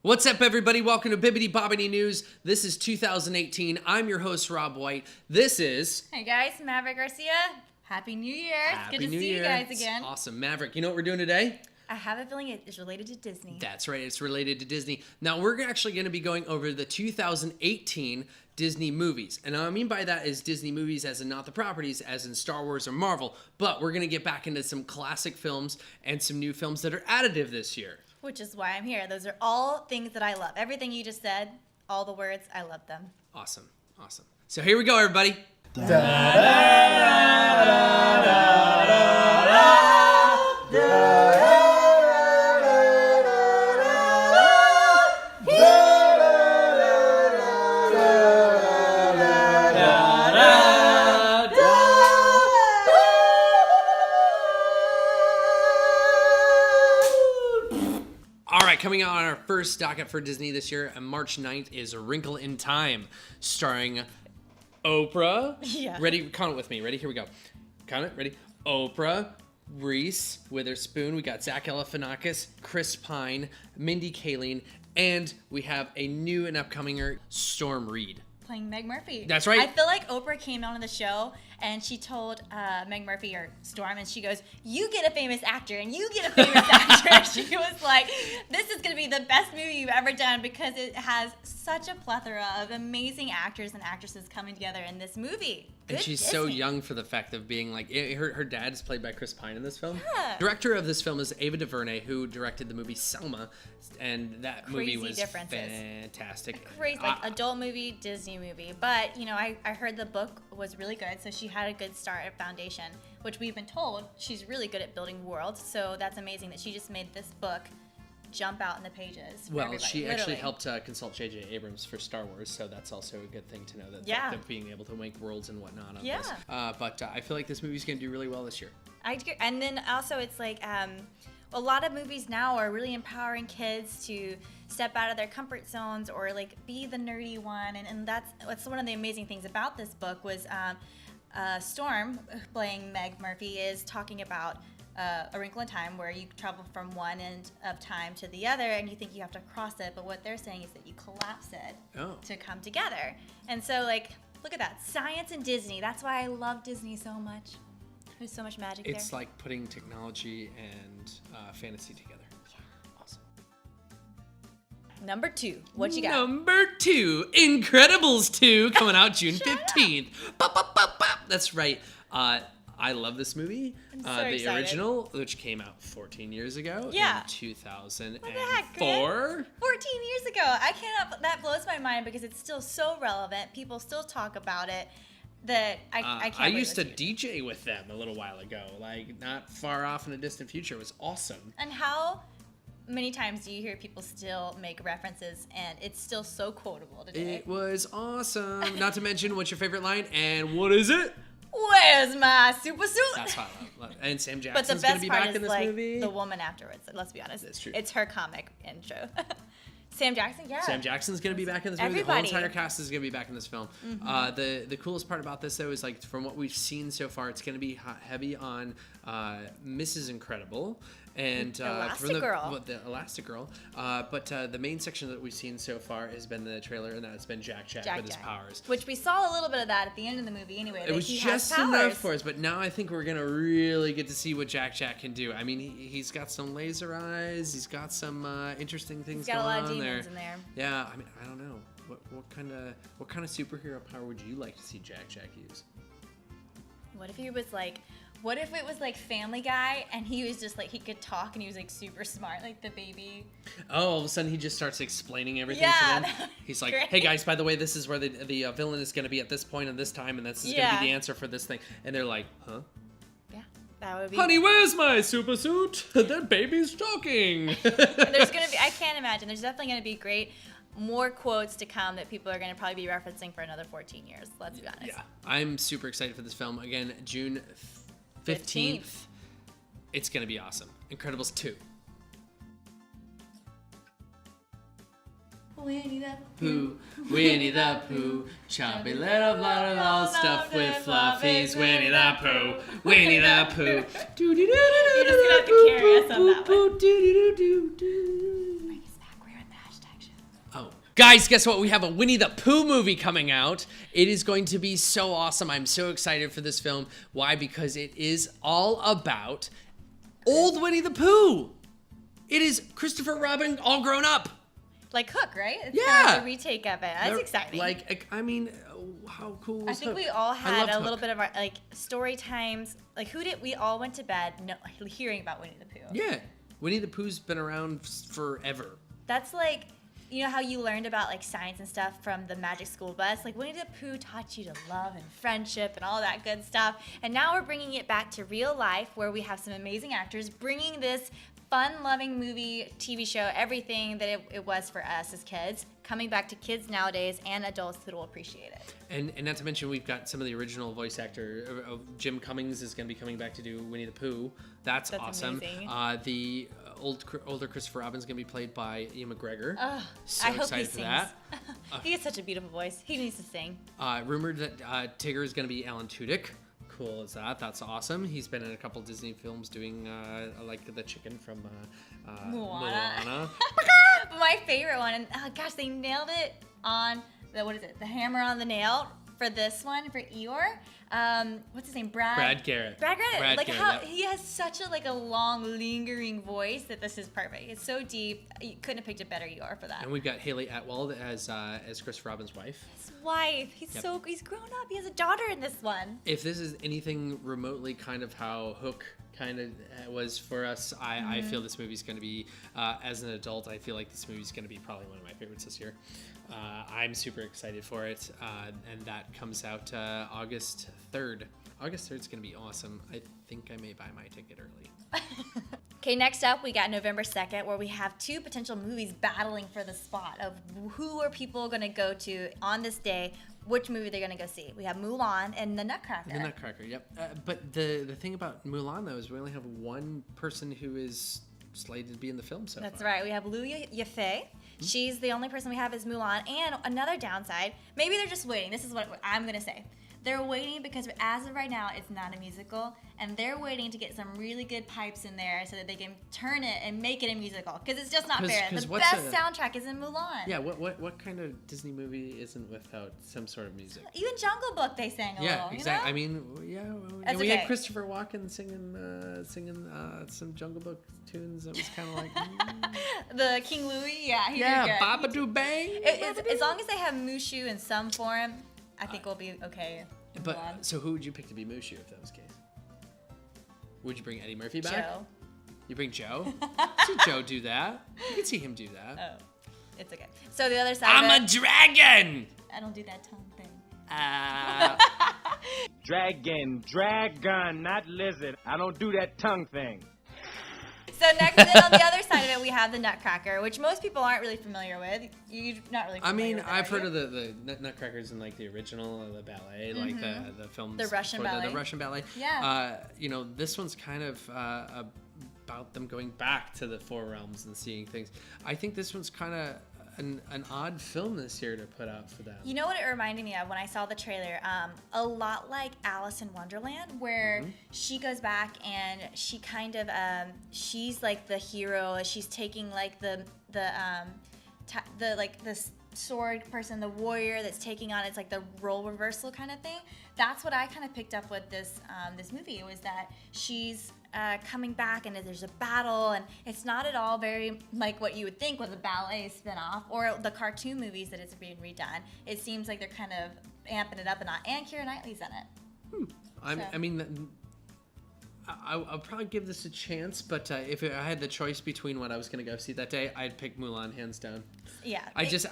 What's up, everybody? Welcome to Bibbidi Bobbidi News. This is 2018. I'm your host, Rob White. This is... Hey guys, Maverick Garcia. Happy New Year. It's good to see you guys again. Awesome. Maverick, you know what we're doing today? I have a feeling it is related to Disney. That's right. It's related to Disney. Now, we're actually going to be going over the 2018 Disney movies. And what I mean by that is Disney movies as in not the properties, as in Star Wars or Marvel. But we're going to get back into some classic films and some new films that are additive this year. Which is why I'm here. Those are all things that I love. Everything you just said, all the words, I love them. Awesome. Awesome. So here we go, everybody. Coming out on our first docket for Disney this year on March 9th is Wrinkle in Time, starring Oprah. Yeah. Ready? Count it with me. Ready? Here we go. Count it. Ready? Oprah, Reese Witherspoon. We got Zach Galifianakis, Chris Pine, Mindy Kaling, and we have a new and upcominger, Storm Reed. Playing Meg Murphy. That's right. I feel like Oprah came on the show and she told Meg Murphy or Storm, and she goes, "You get a famous actor and you get a famous actor." She was like, "This is going to be the best movie you've ever done because it has such a plethora of amazing actors and actresses coming together in this movie." And she's so young for the fact of being like, her dad is played by Chris Pine in this film. Yeah. Director of this film is Ava DuVernay, who directed the movie Selma, and that movie was fantastic. Crazy, like adult movie, Disney movie. But, you know, I heard the book was really good, so she had a good start at foundation, which we've been told she's really good at building worlds. So that's amazing that she just made this book jump out in the pages. Well, she actually helped consult J.J. Abrams for Star Wars, so that's also a good thing to know that they're being able to make worlds and whatnot on this. But I feel like this movie's going to do really well this year. I agree. And then also it's like a lot of movies now are really empowering kids to step out of their comfort zones or like be the nerdy one, and that's one of the amazing things about this book was Storm, playing Meg Murphy, is talking about A Wrinkle in Time, where you travel from one end of time to the other and you think you have to cross it, but what they're saying is that you collapse it to come together. And so, like, look at that. Science and Disney. That's why I love Disney so much. There's so much magic there. It's like putting technology and fantasy together. Yeah. Awesome. Number 2. What you got? Number 2, Incredibles 2, coming out June 15th. Bop, bop, bop, bop. That's right. I love this movie. I'm so the excited. Original, which came out 14 years ago in 2004. 14 years ago. I cannot. That blows my mind because it's still so relevant. People still talk about it. That I can't. I used to DJ with them a little while ago, like not far off in a distant future. It was awesome. And how many times do you hear people still make references and it's still so quotable today? It was awesome. Not to mention, what's your favorite line and what is it? Where's my super suit? That's what I love. And Sam But the Jackson's going to best be part back is in this like movie. the woman afterwards. Let's be honest. That's true. It's her comic intro. Sam Jackson, yeah. Sam Jackson's going to be back in this movie. Everybody. The whole entire cast is going to be back in this film. Mm-hmm. The coolest part about this, though, is like from what we've seen so far, it's going to be heavy on Mrs. Incredible and the Elastigirl. But the main section that we've seen so far has been the trailer, and that's been Jack with his powers. Which we saw a little bit of that at the end of the movie anyway. It was just enough for us, but now I think we're going to really get to see what Jack can do. I mean, he's got some laser eyes. He's got some interesting things going on there. He's got a lot of demons in there. Yeah, I mean, I don't know. What kind of superhero power would you like to see Jack use? What if it was like Family Guy and he was just like, he could talk and he was like super smart, like the baby. Oh, all of a sudden he just starts explaining everything to them. He's like, great. "Hey guys, by the way, this is where the villain is going to be at this point and this time, and this is going to be the answer for this thing." And they're like, "Huh?" Yeah, that would be. "Honey, where's my super suit? That baby's talking." I can't imagine. There's definitely going to be more quotes to come that people are going to probably be referencing for another 14 years. Let's be honest. Yeah, I'm super excited for this film. Again, June 15th. It's going to be awesome. Incredibles 2. Winnie the Pooh, Winnie the Pooh, chubby little blood all stuffed with fluffies. Winnie the Pooh, Winnie the Pooh. You're just gonna have to carry us on that one. Bring us back. We're in the hashtag Oh, guys, guess what? We have a Winnie the Pooh movie coming out. It is going to be so awesome. I'm so excited for this film. Why? Because it is all about old Winnie the Pooh. It is Christopher Robin all grown up. Like Hook, right? It's Yeah. kind of like a retake of it. That's exciting. Like, I mean, how cool was I think Hook? we all I had loved a Hook. little bit of our, like, story times. Like, we all went to bed hearing about Winnie the Pooh. Yeah. Winnie the Pooh's been around forever. That's like, you know how you learned about like science and stuff from the Magic School Bus? Like Winnie the Pooh taught you to love and friendship and all that good stuff. And now we're bringing it back to real life where we have some amazing actors bringing this fun-loving movie, TV show, everything that it was for us as kids, coming back to kids nowadays and adults that will appreciate it. And not to mention, we've got some of the original voice actor of Jim Cummings is going to be coming back to do Winnie the Pooh. That's awesome. Amazing. The older Christopher Robin's going to be played by Ian McGregor. Oh, So I hope excited he for sings. that. He has such a beautiful voice. He needs to sing. Rumored that Tigger is going to be Alan Tudyk. Cool as that. That's awesome. He's been in a couple Disney films doing like the chicken from Moana. My favorite one, and gosh, they nailed it on the hammer on the nail for this one for Eeyore. What's his name? Brad Garrett. Brad Garrett. Like Garrett, how yep. he has such a long, lingering voice that this is perfect. It's so deep. You couldn't have picked a better Eeyore for that. And we've got Haley Atwell as Christopher Robin's wife. His wife. He's grown up. He has a daughter in this one. If this is anything remotely kind of how Hook kind of was for us, I feel this movie's going to be, as an adult, I feel like this movie's going to be probably one of my favorites this year. I'm super excited for it, and that comes out August 3rd. August 3rd is going to be awesome. I think I may buy my ticket early. Okay, next up we got November 2nd, where we have two potential movies battling for the spot of who are people going to go to on this day, which movie they're going to go see. We have Mulan and The Nutcracker. The Nutcracker, yep. But the thing about Mulan, though, is we only have one person who is slated to be in the film so That's far. right. We have Liu Yafei. She's the only person we have is Mulan. And another downside, maybe they're just waiting. This is what I'm going to say. They're waiting because as of right now, it's not a musical. And they're waiting to get some really good pipes in there so that they can turn it and make it a musical. Because it's just not fair. The best soundtrack is in Mulan. Yeah, what kind of Disney movie isn't without some sort of music? Even Jungle Book, they sang a little. Yeah, exactly. You know? I mean, yeah. That's And we okay. had Christopher Walken singing some Jungle Book tunes. That was kind of like The King Louis, yeah, he yeah, did good. Babadoo Bang. As long as they have Mushu in some form, I think we'll be okay. in But Mulan. so who would you pick to be Mushu if that was the case? Would you bring Eddie Murphy back? Joe. You bring Joe? See Joe do that. You can see him do that. Oh, it's okay. So the other side I'm of a it, dragon. I don't do that tongue thing. Dragon, not lizard. I don't do that tongue thing. So next, then on the other side of it, we have the Nutcracker, which most people aren't really familiar with. You're not really familiar I mean, with it, I've are heard you? of the Nutcrackers in like the original or the ballet, like the films. The Russian before ballet. The Russian ballet. Yeah. You know, this one's kind of about them going back to the Four Realms and seeing things. I think this one's kind of an odd film this year to put out for them. You know what it reminded me of when I saw the trailer? A lot like Alice in Wonderland, where she goes back and she kind of she's like the hero. She's taking like the sword person, the warrior that's taking on. It's like the role reversal kind of thing. That's what I kind of picked up with this movie, was that she's coming back and there's a battle, and it's not at all very like what you would think with a ballet spinoff or the cartoon movies that it's being redone. It seems like they're kind of amping it up, and Keira Knightley's in it. I mean, I'll probably give this a chance, but if I had the choice between what I was going to go see that day, I'd pick Mulan hands down. Yeah. I just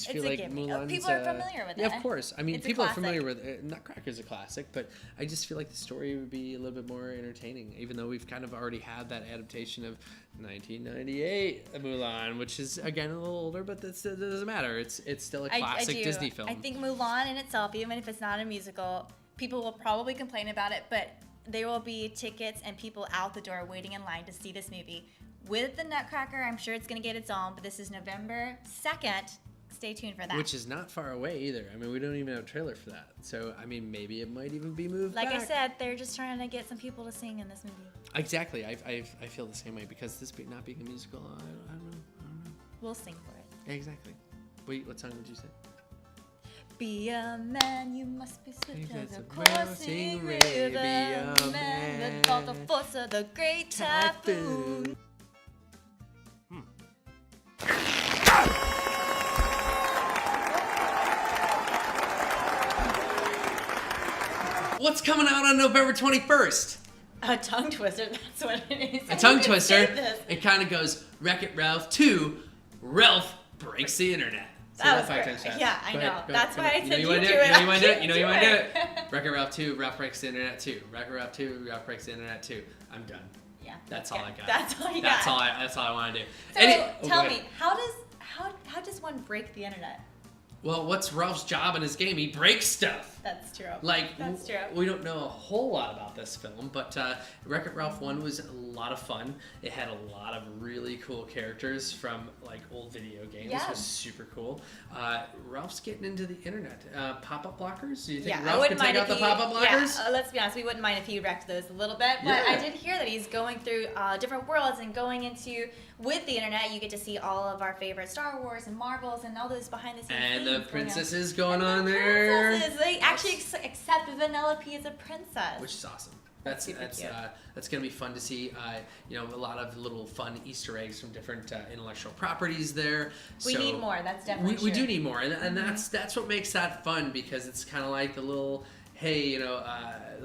feel like Mulan's... People are familiar with it. Yeah, of course. I mean, It's a people are classic. familiar with it. Nutcracker's a classic, but I just feel like the story would be a little bit more entertaining, even though we've kind of already had that adaptation of 1998 Mulan, which is, again, a little older, but that doesn't matter. It's still a classic I do. Disney film. I think Mulan in itself, even if it's not a musical, people will probably complain about it, but there will be tickets and people out the door waiting in line to see this movie. With the Nutcracker, I'm sure it's going to get its own, but this is November 2nd. Stay tuned for that. Which is not far away either. I mean, we don't even have a trailer for that. So, I mean, maybe it might even be moved Like back. I said, they're just trying to get some people to sing in this movie. Exactly. I feel the same way, because this not being a musical, I don't know. We'll sing for it. Exactly. Wait, what song did you say? Be a man, you must be swift Because as a of coursing coursing river. river, be a Man man. with all the force of the great typhoon. What's coming out on November 21st? A tongue twister, that's what it is. A tongue You can twister. say this. It kind of goes WreckIt Ralph 2, Ralph breaks the internet. Say That was five great. times fast. Yeah, I Go know. ahead, go That's ahead, why I go said ahead. you wanna do it. it. You know you want to do it. I You know you want can't to do do it. it. WreckIt Ralph 2, Ralph breaks the internet 2. WreckIt Ralph 2, Ralph breaks the internet 2. I'm done. Yeah. That's okay. all I got. That's all you That's got. That's all I want to do. So Go tell ahead. me, how does one break the internet? Well, what's Ralph's job in his game? He breaks stuff. That's true. Like, That's true. we don't know a whole lot about this film, but WreckIt Ralph 1 was a lot of fun. It had a lot of really cool characters from, like, old video games. Yeah. It was super cool. Ralph's getting into the internet. Pop-up blockers? Do you think Yeah, I Ralph wouldn't could take mind out if the pop-up blockers? Yeah, let's be honest, we wouldn't mind if he wrecked those a little bit. But Yeah. I did hear that he's going through different worlds and going into, with the internet, you get to see all of our favorite Star Wars and Marvels and all those behind-the-scenes And things the going on. princesses going And on the there. princesses, they actually accept Vanellope as a princess. Which is awesome. That's super cute. that's gonna be fun to see. A lot of little fun Easter eggs from different intellectual properties there. We So need more. That's definitely we true. do need more, and that's what makes that fun, because it's kind of like the little, hey,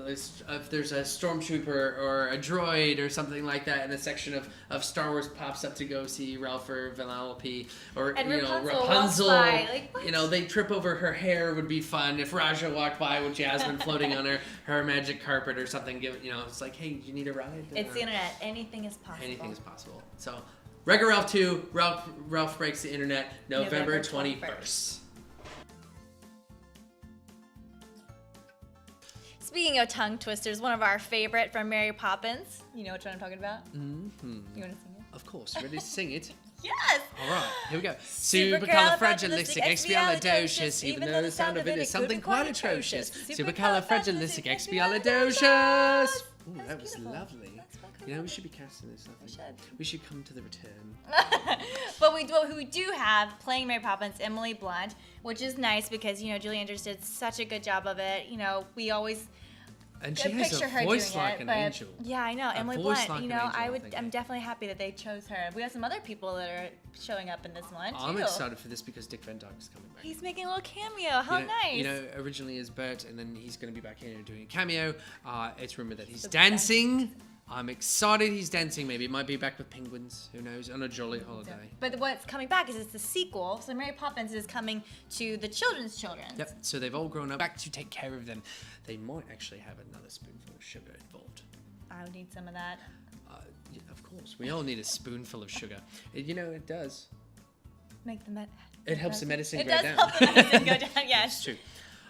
if there's a stormtrooper or a droid or something like that in a section of Star Wars pops up to go see Ralph or Vanellope, or And Rapunzel. walks by, like, what? They trip over her hair would be fun. If Raja walked by with Jasmine floating on her magic carpet or something, it's like, hey, you need a ride? It's the internet. Anything is possible. Anything is possible. So, WreckIt Ralph 2, Ralph breaks the internet, November 21st. Speaking of tongue twisters, one of our favorite from Mary Poppins. You know which one I'm talking about? Mm-hmm. You want to sing it? Of course. Ready to sing it? Yes! All right, here we go. Supercalifragilisticexpialidocious, even though the sound of it is something quite atrocious. Supercalifragilisticexpialidocious. Ooh, that was beautiful. lovely. That's what We should be casting this. I think. We should come to the return. But we do have playing Mary Poppins, Emily Blunt, which is nice because, Julie Andrews did such a good job of it. We always And she has picture a her voice doing like it, an but angel. yeah, I know. A Emily voice Blunt, like an angel, I'm definitely happy that they chose her. We have some other people that are showing up in this one too. I'm excited for this because Dick Van Dyke is coming back. He's making a little cameo. How nice. Originally as Bert, and then he's going to be back here doing a cameo. It's rumored that he's The dancing. I'm excited he's dancing. Maybe it might be back with penguins. Who knows? On a jolly holiday. But what's coming back is it's the sequel. So Mary Poppins is coming to the children's children. Yep. So they've all grown up back to take care of them. They might actually have another spoonful of sugar involved. I would need some of that. Yeah, of course. We all need a spoonful of sugar. It does. Make the It helps the medicine It go does down. help the medicine go down. Yes. It's true.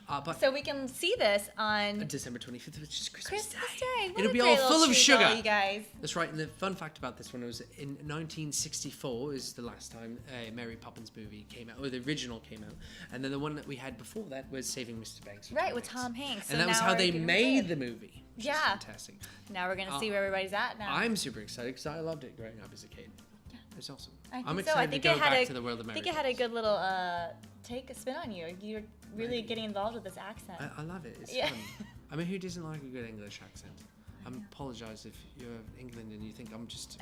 But So we can see this on December 25th, which is Christmas Christmas Day. What It'll a be great all little full of treat, sugar. all you guys. That's right. And the fun fact about this one was in 1964 is the last time a Mary Poppins movie came out, or the original came out. And then the one that we had before that was Saving Mr. Banks. Right, with Tom Hanks. And So that was now how we're they getting made rid. the movie. Which is Yeah. fantastic. Now we're gonna see where everybody's at now. I'm super excited because I loved it growing up as a kid. Yeah. It's awesome. I'm I'm excited excited to go back to the world of I Mary think it had a Poppins. good little a spin on you. You're really getting involved with this accent. I love it. It's Yeah. fun. I mean, who doesn't like a good English accent? I apologize if you're England and you think I'm just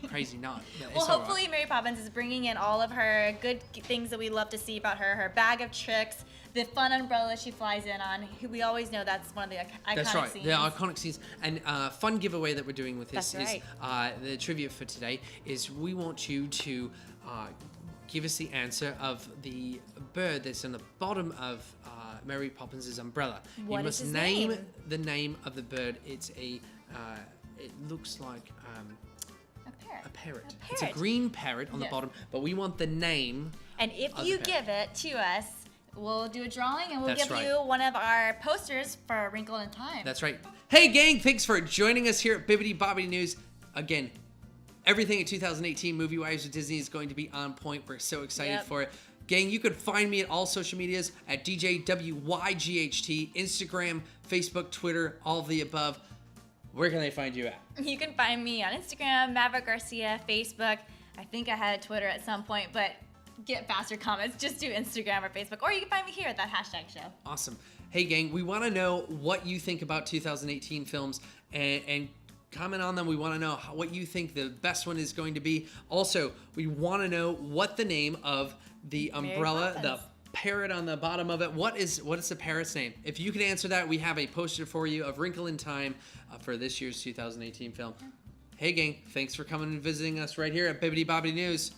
crazy nut. But Well, it's all hopefully right. Mary Poppins is bringing in all of her good things that we love to see about her. Her bag of tricks, the fun umbrella she flies in on. We always know that's one of the iconic That's right. scenes. The iconic scenes. And fun giveaway that we're doing with this That's is the trivia for today is we want you to give us the answer of the bird that's on the bottom of Mary Poppins' umbrella. What you is must his name name? the name of the bird. It's it looks like A parrot. a parrot. A It's a parrot. green parrot on the Yeah. bottom, but we want the name. And if of you the parrot. give it to us, we'll do a drawing and we'll That's give right. you one of our posters for Wrinkle in Time. That's right. Hey, gang, thanks for joining us here at Bibbidi Bobbidi News. Again, everything in 2018 movie-wise with Disney is going to be on point. We're so excited Yep. for it. Gang, you can find me at all social medias at DJWYGHT, Instagram, Facebook, Twitter, all of the above. Where can they find you at? You can find me on Instagram, Maverick Garcia, Facebook. I think I had a Twitter at some point, but get faster comments, just do Instagram or Facebook, or you can find me here at that hashtag show. Awesome. Hey, gang, we want to know what you think about 2018 films and comment on them. We want to know what you think the best one is going to be. Also, we want to know what the name of the umbrella, the parrot on the bottom of it, what is the parrot's name? If you can answer that, we have a poster for you of Wrinkle in Time for this year's 2018 film. Hey, gang, thanks for coming and visiting us right here at Bibbidi Bobbidi News.